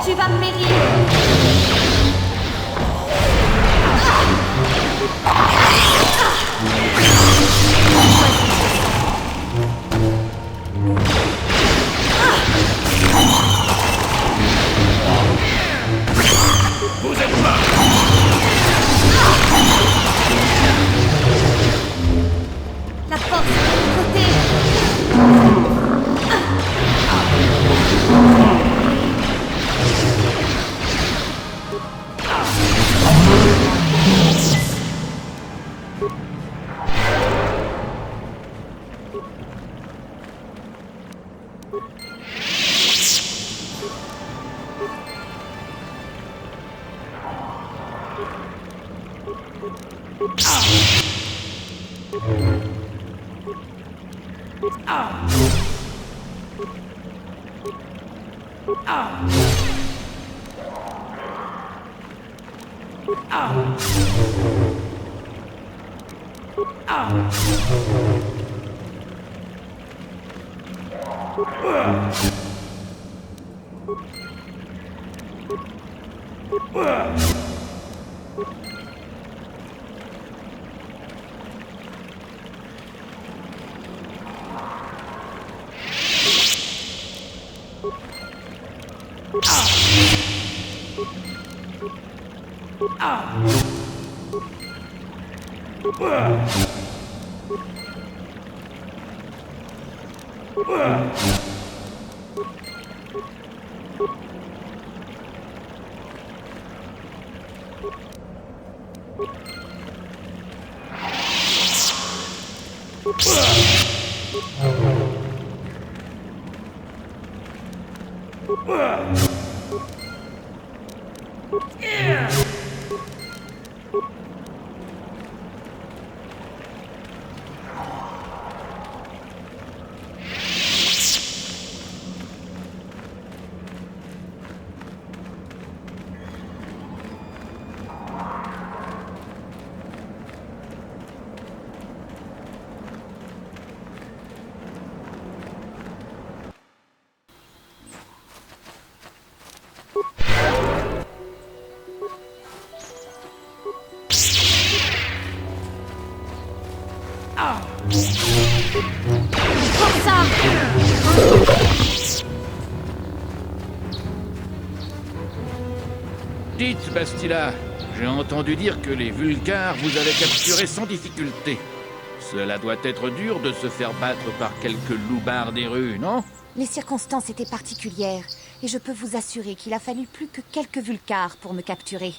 Tu vas périr. Vous êtes pas. La force est de côté. Dites, Bastila, j'ai entendu dire que les Vulcars vous avaient capturé sans difficulté. Cela doit être dur de se faire battre par quelques loupards des rues, non? Les circonstances étaient particulières, et je peux vous assurer qu'il a fallu plus que quelques Vulcars pour me capturer.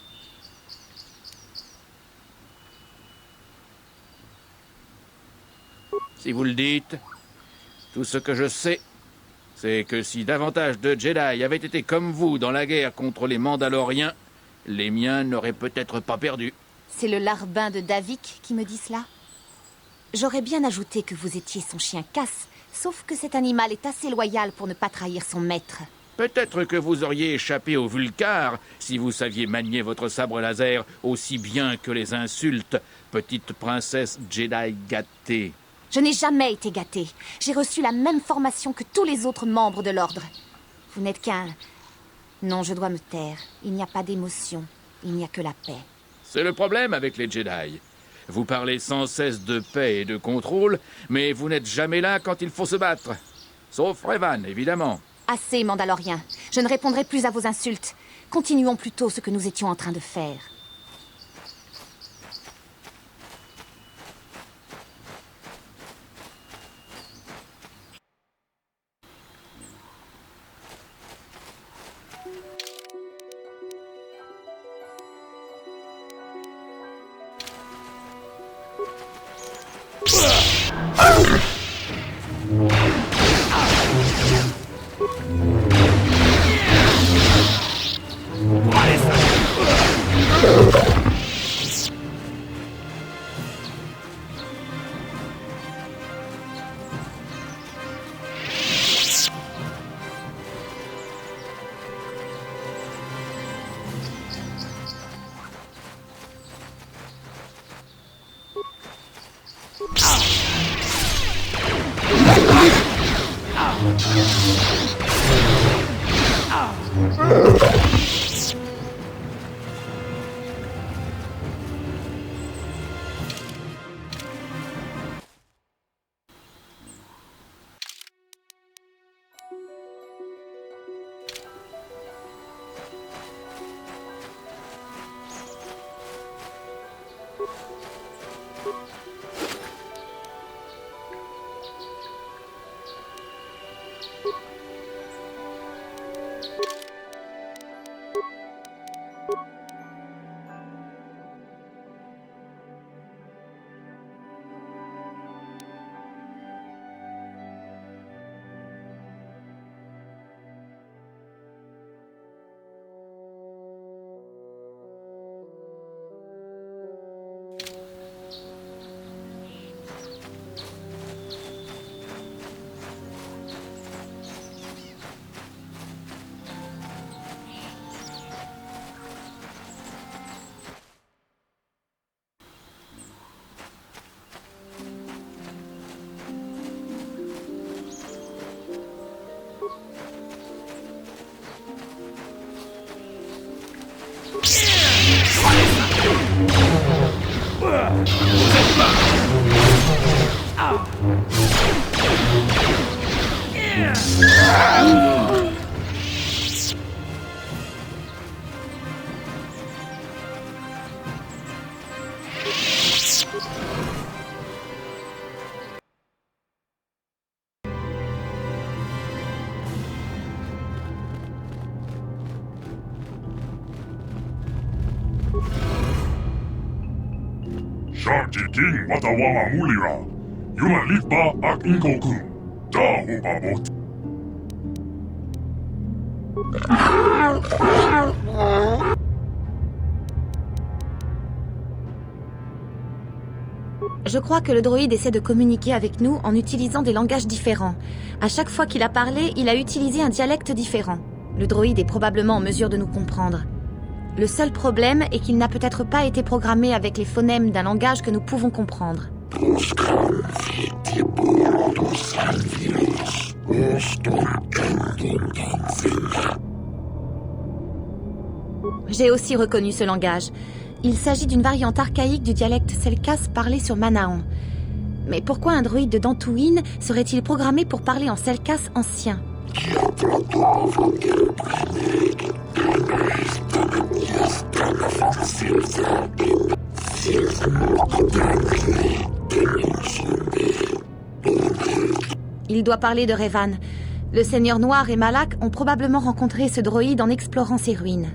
Si vous le dites, tout ce que je sais, c'est que si davantage de Jedi avaient été comme vous dans la guerre contre les Mandaloriens, les miens n'auraient peut-être pas perdu. C'est le larbin de Davik qui me dit cela? J'aurais bien ajouté que vous étiez son chien Cass, sauf que cet animal est assez loyal pour ne pas trahir son maître. Peut-être que vous auriez échappé aux Vulcars si vous saviez manier votre sabre laser aussi bien que les insultes, petite princesse Jedi gâtée. Je n'ai jamais été gâtée. J'ai reçu la même formation que tous les autres membres de l'Ordre. Vous n'êtes qu'un... Non, je dois me taire. Il n'y a pas d'émotion. Il n'y a que la paix. C'est le problème avec les Jedi. Vous parlez sans cesse de paix et de contrôle, mais vous n'êtes jamais là quand il faut se battre. Sauf Revan, évidemment. Assez, Mandalorien. Je ne répondrai plus à vos insultes. Continuons plutôt ce que nous étions en train de faire. King Watawama Mulira, Yuma Litba ak Inko-kun, Dahu Babot. Je crois que le droïde essaie de communiquer avec nous en utilisant des langages différents. À chaque fois qu'il a parlé, il a utilisé un dialecte différent. Le droïde est probablement en mesure de nous comprendre. Le seul problème est qu'il n'a peut-être pas été programmé avec les phonèmes d'un langage que nous pouvons comprendre. J'ai aussi reconnu ce langage. Il s'agit d'une variante archaïque du dialecte Selkas parlé sur Manaon. Mais pourquoi un droïde de Dantooine serait-il programmé pour parler en Selkas ancien ? Il doit parler de Revan. Le Seigneur Noir et Malak ont probablement rencontré ce droïde en explorant ses ruines.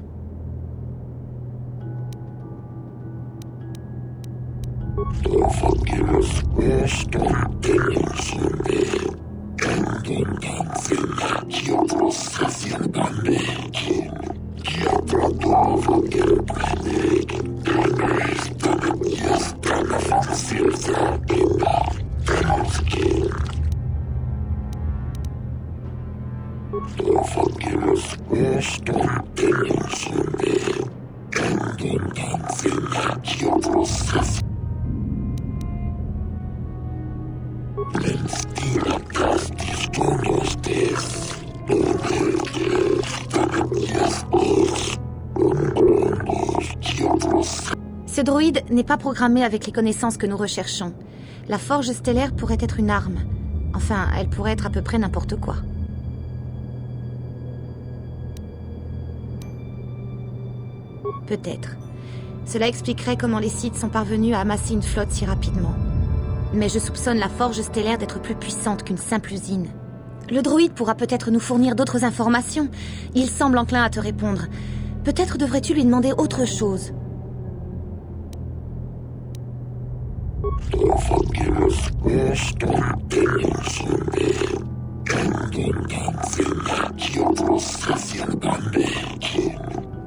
Ce Ce droïde n'est pas programmé avec les connaissances que nous recherchons. La forge stellaire pourrait être une arme. Enfin, elle pourrait être à peu près n'importe quoi. Peut-être. Cela expliquerait comment les Sith sont parvenus à amasser une flotte si rapidement. Mais je soupçonne la forge stellaire d'être plus puissante qu'une simple usine. Le droïde pourra peut-être nous fournir d'autres informations. Il semble enclin à te répondre. Peut-être devrais-tu lui demander autre chose.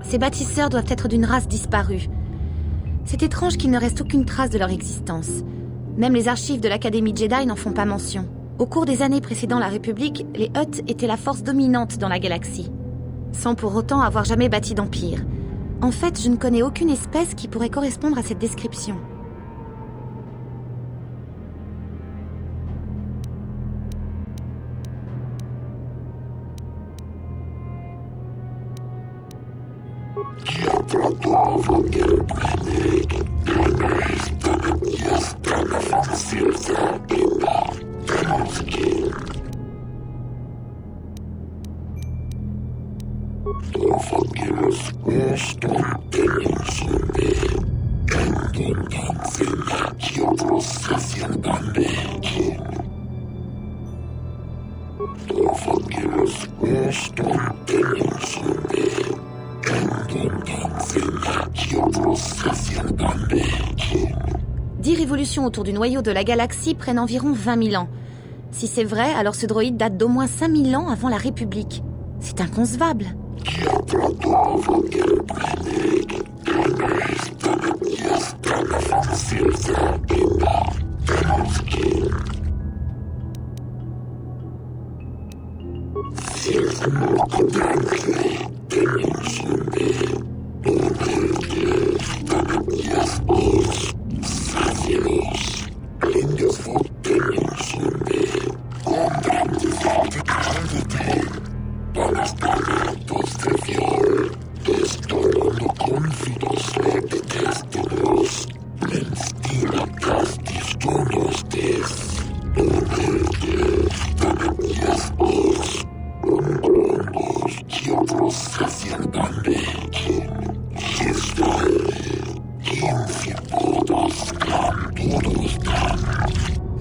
Ces bâtisseurs doivent être d'une race disparue. C'est étrange qu'il ne reste aucune trace de leur existence. Même les archives de l'Académie Jedi n'en font pas mention. Au cours des années précédant la République, les Hutt étaient la force dominante dans la galaxie, sans pour autant avoir jamais bâti d'empire. En fait, je ne connais aucune espèce qui pourrait correspondre à cette description. Dix révolutions autour du noyau de la galaxie prennent environ 20 000 ans. Si c'est vrai, alors ce droïde date d'au moins 5 000 ans avant la République. C'est inconcevable.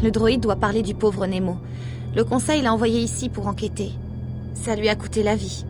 Le droïde doit parler du pauvre Nemo. Le conseil l'a envoyé ici pour enquêter. Ça lui a coûté la vie.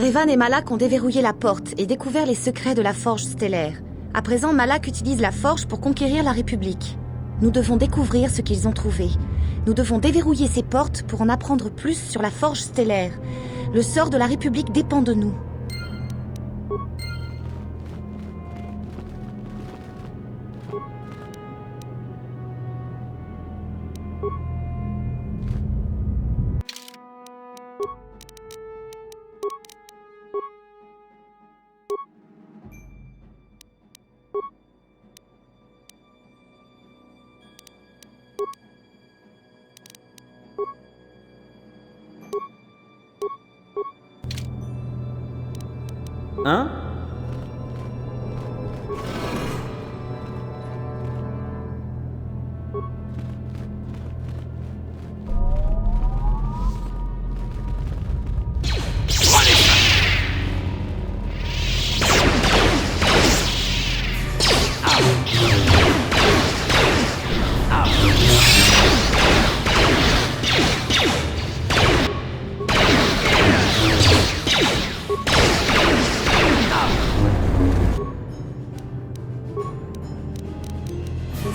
Revan et Malak ont déverrouillé la porte et découvert les secrets de la forge stellaire. À présent, Malak utilise la forge pour conquérir la République. Nous devons découvrir ce qu'ils ont trouvé. Nous devons déverrouiller ces portes pour en apprendre plus sur la forge stellaire. Le sort de la République dépend de nous. Hein?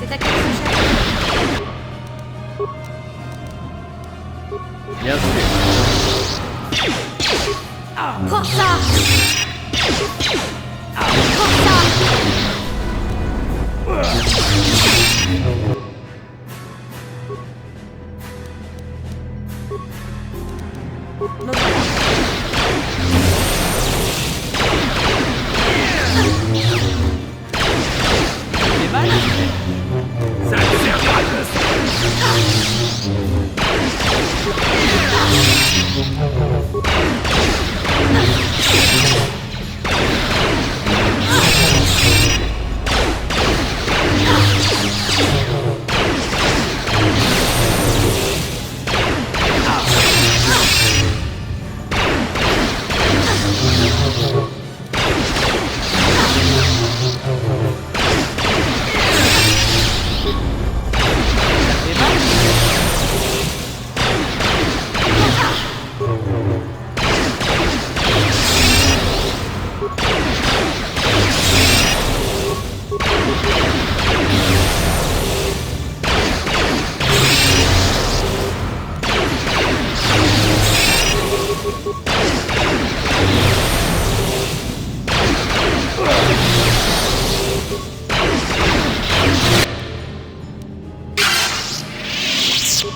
C'est à quel sujet ?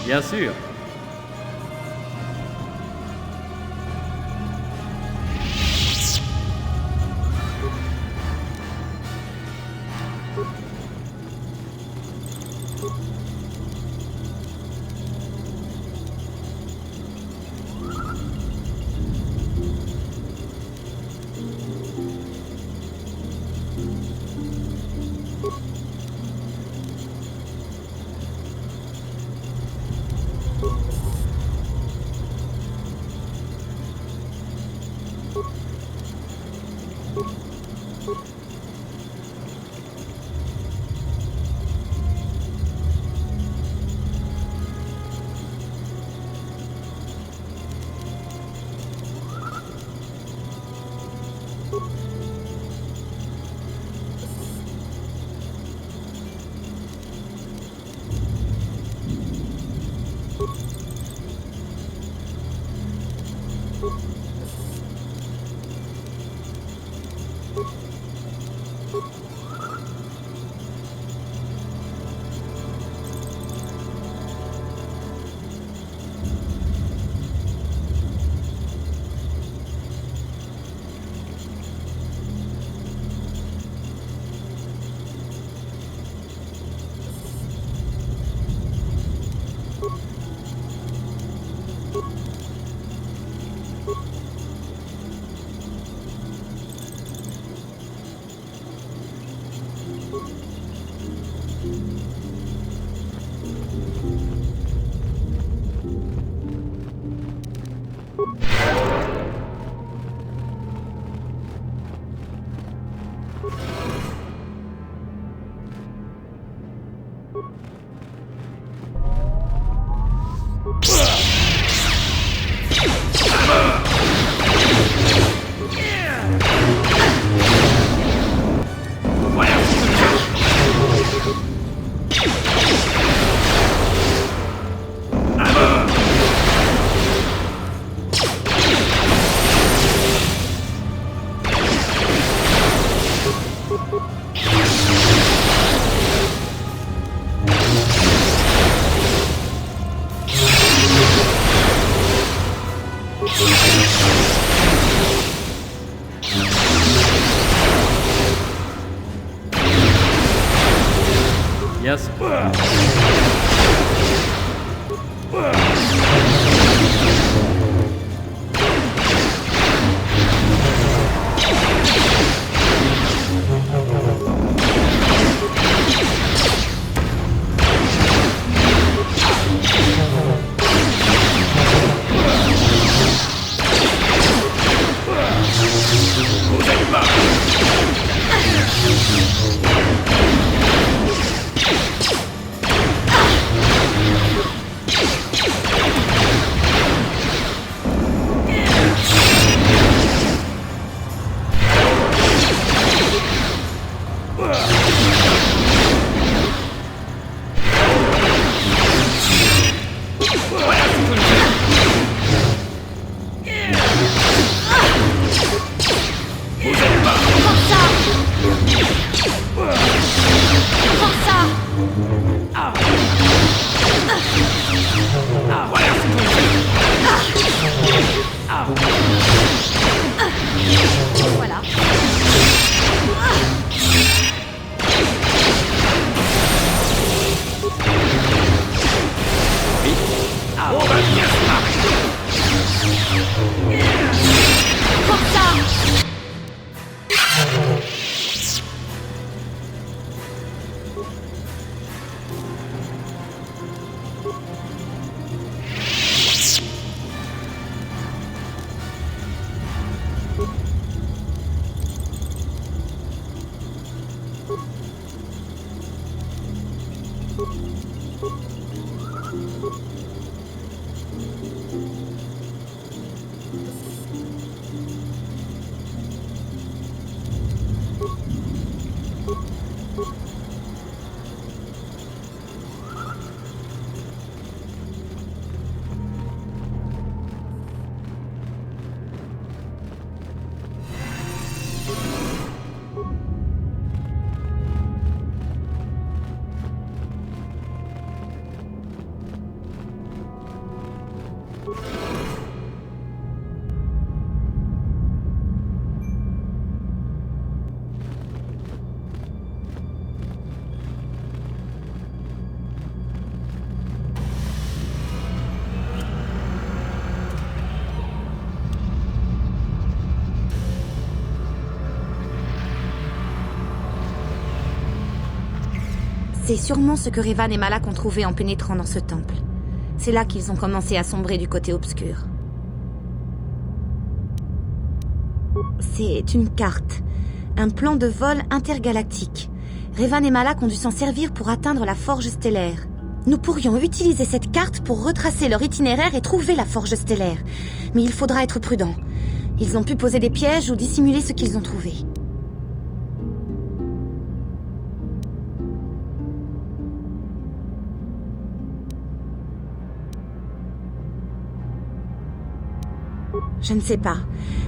Bien sûr. Yes. Voilà. On va bien se marrer. Forza! C'est sûrement ce que Revan et Malak ont trouvé en pénétrant dans ce temple. C'est là qu'ils ont commencé à sombrer du côté obscur. C'est une carte. Un plan de vol intergalactique. Revan et Malak ont dû s'en servir pour atteindre la forge stellaire. Nous pourrions utiliser cette carte pour retracer leur itinéraire et trouver la forge stellaire. Mais il faudra être prudent. Ils ont pu poser des pièges ou dissimuler ce qu'ils ont trouvé. Je ne sais pas,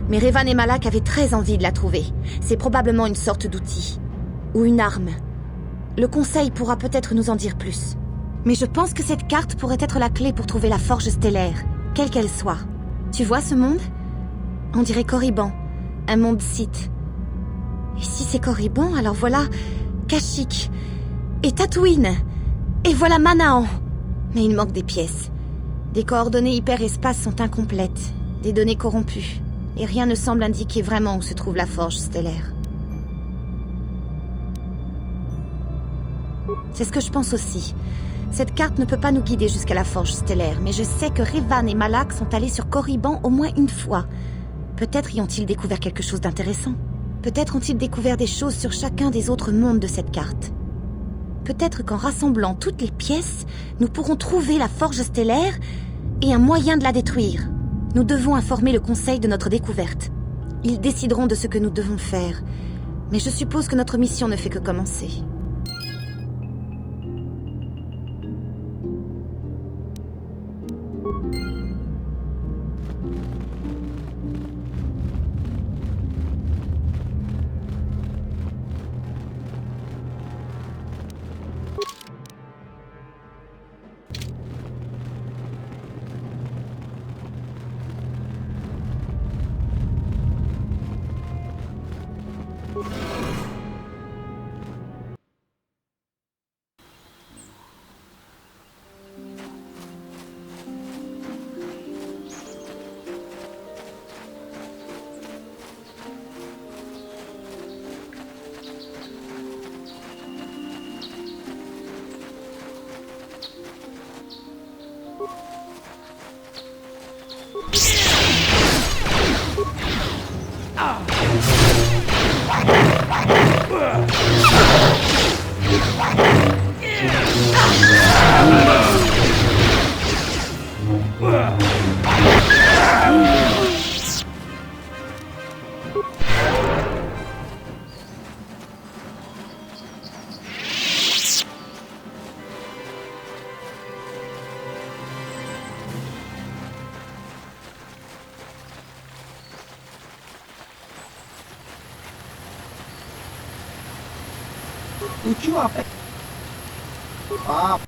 mais Revan et Malak avaient très envie de la trouver. C'est probablement une sorte d'outil. Ou une arme. Le conseil pourra peut-être nous en dire plus. Mais je pense que cette carte pourrait être la clé pour trouver la forge stellaire, quelle qu'elle soit. Tu vois ce monde? On dirait Korriban, un monde Sith. Et si c'est Korriban, alors voilà Kashyyyk et Tatooine. Et voilà Manaan. Mais il manque des pièces. Des coordonnées hyperespace sont incomplètes. Des données corrompues, et rien ne semble indiquer vraiment où se trouve la forge stellaire. C'est ce que je pense aussi. Cette carte ne peut pas nous guider jusqu'à la forge stellaire, mais je sais que Revan et Malak sont allés sur Korriban au moins une fois. Peut-être y ont-ils découvert quelque chose d'intéressant. Peut-être ont-ils découvert des choses sur chacun des autres mondes de cette carte. Peut-être qu'en rassemblant toutes les pièces, nous pourrons trouver la forge stellaire et un moyen de la détruire. Nous devons informer le conseil de notre découverte. Ils décideront de ce que nous devons faire. Mais je suppose que notre mission ne fait que commencer. lucu apa? Ah,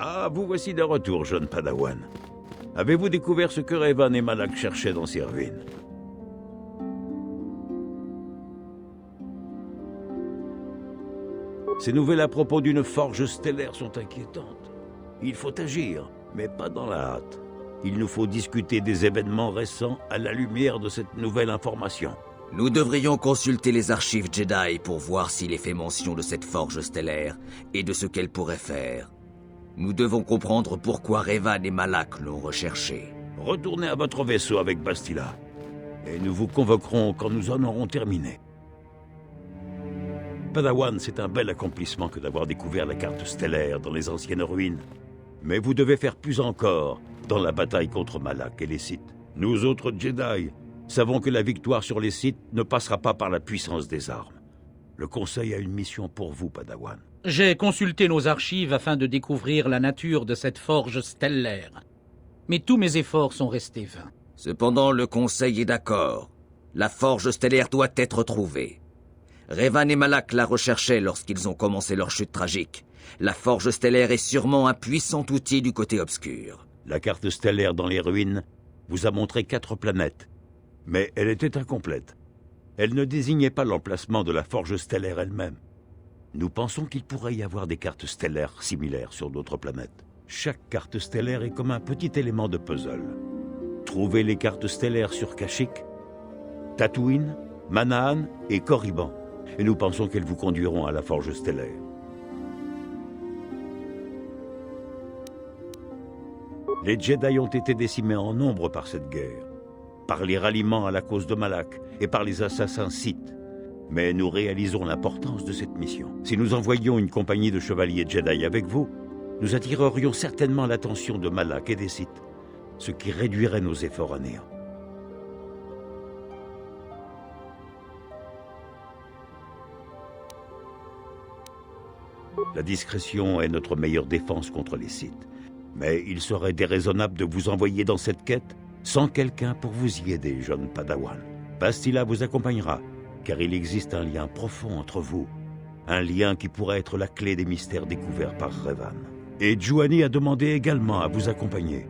Ah, vous voici de retour, jeune Padawan. Avez-vous découvert ce que Revan et Malak cherchaient dans ces ruines? Ces nouvelles à propos d'une forge stellaire sont inquiétantes. Il faut agir. Mais pas dans la hâte. Il nous faut discuter des événements récents à la lumière de cette nouvelle information. Nous devrions consulter les archives Jedi pour voir s'il est fait mention de cette forge stellaire et de ce qu'elle pourrait faire. Nous devons comprendre pourquoi Revan et Malak l'ont recherchée. Retournez à votre vaisseau avec Bastila. Et nous vous convoquerons quand nous en aurons terminé. Padawan, c'est un bel accomplissement que d'avoir découvert la carte stellaire dans les anciennes ruines. Mais vous devez faire plus encore dans la bataille contre Malak et les Sith. Nous autres Jedi savons que la victoire sur les Sith ne passera pas par la puissance des armes. Le Conseil a une mission pour vous, Padawan. J'ai consulté nos archives afin de découvrir la nature de cette forge stellaire. Mais tous mes efforts sont restés vains. Cependant, le Conseil est d'accord. La forge stellaire doit être trouvée. Revan et Malak la recherchaient lorsqu'ils ont commencé leur chute tragique. La forge stellaire est sûrement un puissant outil du côté obscur. La carte stellaire dans les ruines vous a montré 4 planètes, mais elle était incomplète. Elle ne désignait pas l'emplacement de la forge stellaire elle-même. Nous pensons qu'il pourrait y avoir des cartes stellaires similaires sur d'autres planètes. Chaque carte stellaire est comme un petit élément de puzzle. Trouvez les cartes stellaires sur Kashyyyk, Tatooine, Manaan et Korriban, et nous pensons qu'elles vous conduiront à la forge stellaire. Les Jedi ont été décimés en nombre par cette guerre, par les ralliements à la cause de Malak et par les assassins Sith. Mais nous réalisons l'importance de cette mission. Si nous envoyions une compagnie de chevaliers Jedi avec vous, nous attirerions certainement l'attention de Malak et des Sith, ce qui réduirait nos efforts à néant. La discrétion est notre meilleure défense contre les Sith. Mais il serait déraisonnable de vous envoyer dans cette quête sans quelqu'un pour vous y aider, jeune Padawan. Bastila vous accompagnera, car il existe un lien profond entre vous. Un lien qui pourrait être la clé des mystères découverts par Revan. Et Juhani a demandé également à vous accompagner.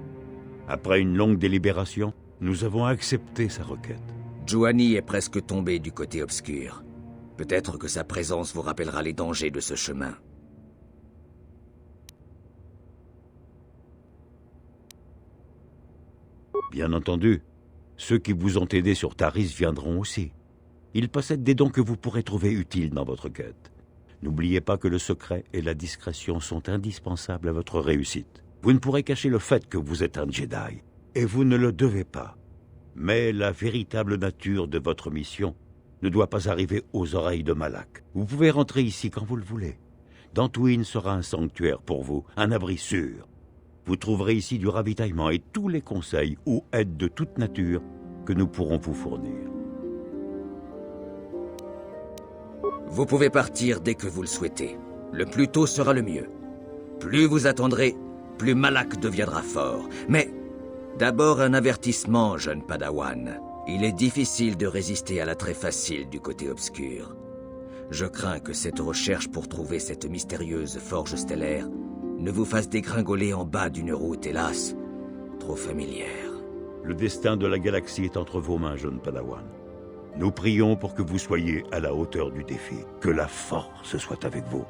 Après une longue délibération, nous avons accepté sa requête. Juhani est presque tombé du côté obscur. Peut-être que sa présence vous rappellera les dangers de ce chemin. Bien entendu, ceux qui vous ont aidé sur Taris viendront aussi. Ils possèdent des dons que vous pourrez trouver utiles dans votre quête. N'oubliez pas que le secret et la discrétion sont indispensables à votre réussite. Vous ne pourrez cacher le fait que vous êtes un Jedi, et vous ne le devez pas. Mais la véritable nature de votre mission ne doit pas arriver aux oreilles de Malak. Vous pouvez rentrer ici quand vous le voulez. Dantooine sera un sanctuaire pour vous, un abri sûr. Vous trouverez ici du ravitaillement et tous les conseils ou aides de toute nature que nous pourrons vous fournir. Vous pouvez partir dès que vous le souhaitez. Le plus tôt sera le mieux. Plus vous attendrez, plus Malak deviendra fort. Mais d'abord un avertissement, jeune Padawan. Il est difficile de résister à l'attrait facile du côté obscur. Je crains que cette recherche pour trouver cette mystérieuse forge stellaire ne vous fasse dégringoler en bas d'une route, hélas, trop familière. Le destin de la galaxie est entre vos mains, jeune Padawan. Nous prions pour que vous soyez à la hauteur du défi. Que la force soit avec vous.